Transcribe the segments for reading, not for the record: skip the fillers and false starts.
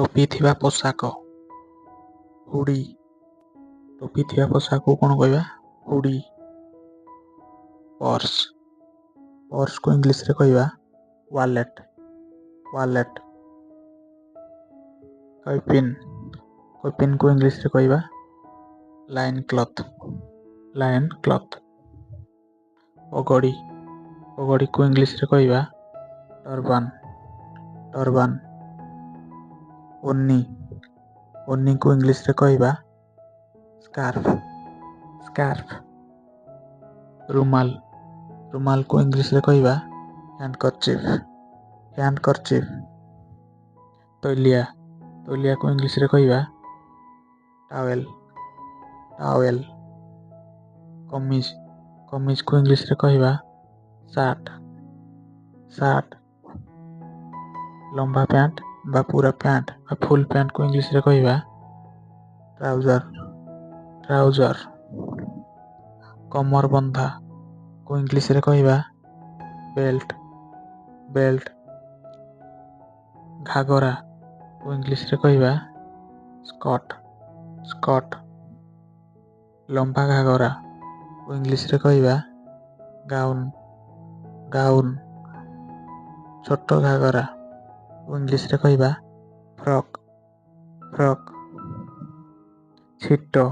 ଟୋପି ଥିବା ପୋଷାକ ହୁଡି। ଟୋପି ଥିବା ପୋଷାକକୁ କ'ଣ କହିବା? ହୁଡି। ପର୍ସ। ପର୍ସକୁ ଇଂଲିଶରେ କହିବା ୱାଲେଟ୍। ୱାଲେଟ୍। କଇପିନ୍। କଇପିନ୍କୁ ଇଂଲିଶରେ କହିବା ଲାଇନ୍ କ୍ଲଥ୍। Line cloth. ପଗଡ଼ି। ପଗଡ଼ିକୁ ଇଂଲିଶରେ କହିବା ଟର୍ବାନ୍। ଟର୍ବାନ୍। ଓନି। ଓନିକୁ ଇଂଲିଶରେ କହିବା ସ୍କାର୍ଫ। ସ୍କାର୍ଫ। ରୁମାଲ। ରୁମାଲକୁ ଇଂଲିଶରେ କହିବା ହ୍ୟାଣ୍ଡକର୍ଚିଫ୍। ହ୍ୟାଣ୍ଡକର୍ଚିଫ୍। ତୈଲିଆ। ତୈଲିଆକୁ ଇଂଲିଶରେ କହିବା ଟାୱେଲ୍। ଟାୱେଲ୍। କମିଜ। କମିଜକୁ ଇଂଲିଶରେ କହିବା ସାର୍ଟ। ସାର୍ଟ। ଲମ୍ବା ପ୍ୟାଣ୍ଟ ବା ପୁରା ପ୍ୟାଣ୍ଟ ବା ଫୁଲ୍ ପ୍ୟାଣ୍ଟକୁ ଇଂଲିଶରେ କହିବା ଟ୍ରାଉଜର। ଟ୍ରାଉଜର। କମର ବନ୍ଧାକୁ ଇଂଲିଶରେ କହିବା ବେଲ୍ଟ। ବେଲ୍ଟ। ଘାଗରାକୁ ଇଂଲିଶରେ କହିବା ସ୍କର୍ଟ। ସ୍କର୍ଟ। ଲମ୍ବା ଘାଗରାକୁ ଇଂଲିଶରେ କହିବା ଗାଉନ୍। ଗାଉନ୍। ଛୋଟ ଘାଗରାକୁ ଇଂଲିଶରେ କହିବା ଫ୍ରକ୍। ଫ୍ରକ୍। ଛିଟ।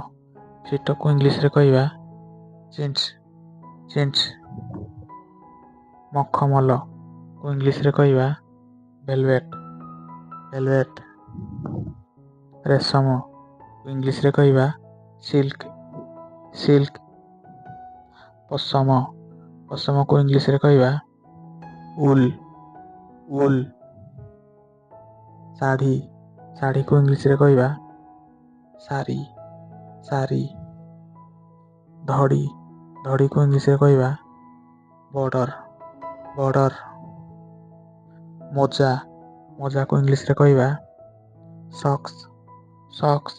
ଛିଟକୁ ଇଂଲିଶରେ କହିବା ଜିନ୍ସ। ଜିନ୍ସ। ମଖମଲକୁ ଇଂଲିଶରେ କହିବା ଭେଲଭେଟ୍। ଭେଲଭେଟ୍। ରେଶମକୁ ଇଂଲିଶରେ କହିବା ସିଲ୍କ। ସିଲ୍କ। ପଶମ। ପଶମକୁ ଇଂଲିଶରେ କହିବା ଉଲ୍। ଉଲ୍। ଶାଢ଼ୀ। ଶାଢ଼ୀକୁ ଇଂଲିଶରେ କହିବା ଶାଢ଼ୀ। ଶାଢ଼ୀ। ଧଡ଼ି। ଧଡ଼ିକୁ ଇଂଲିଶରେ କହିବା ବର୍ଡ଼ର। ବର୍ଡ଼ର। ମୋଜା। ମୋଜାକୁ ଇଂଲିଶରେ କହିବା ସକ୍ସ। ସକ୍ସ।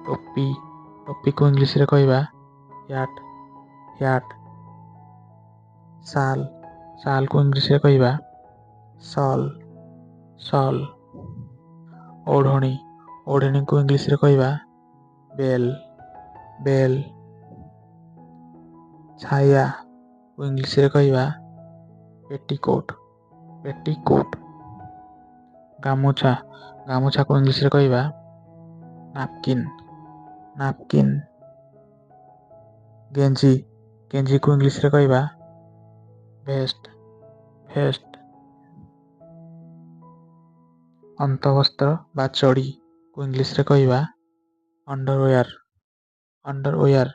ଟୋପି। ଟୋପିକୁ ଇଂଲିଶରେ କହିବା ହ୍ୟାଟ୍। ହ୍ୟାଟ୍। ଶାଲ୍। ଶାଲ୍କୁ ଇଂଲିଶରେ କହିବା ସଲ୍। ସଲ୍। ଓଢ଼ଣୀ। ଓଢ଼ଣୀକୁ ଇଂଲିଶରେ କହିବା ବେଲ୍। ବେଲ୍। ଛାୟାକୁ ଇଂଲିଶରେ କହିବା ପେଟିକୋଟ୍। ପେଟିକୋଟ୍। ଗାମୁଛା। ଗାମୁଛାକୁ ଇଂଲିଶରେ କହିବା ନାପକିନ୍। ନାପକିନ୍। ଗେଞ୍ଜି। ଗେଞ୍ଜିକୁ ଇଂଲିଶରେ କହିବା ଭେଷ୍ଟ। ଭେଷ୍ଟ। ଅନ୍ତବସ୍ତ୍ର ବା ଚଡ଼ିକୁ ଇଂଲିଶରେ କହିବା ଅଣ୍ଡରୱେୟାର। ଅଣ୍ଡରୱେୟାର।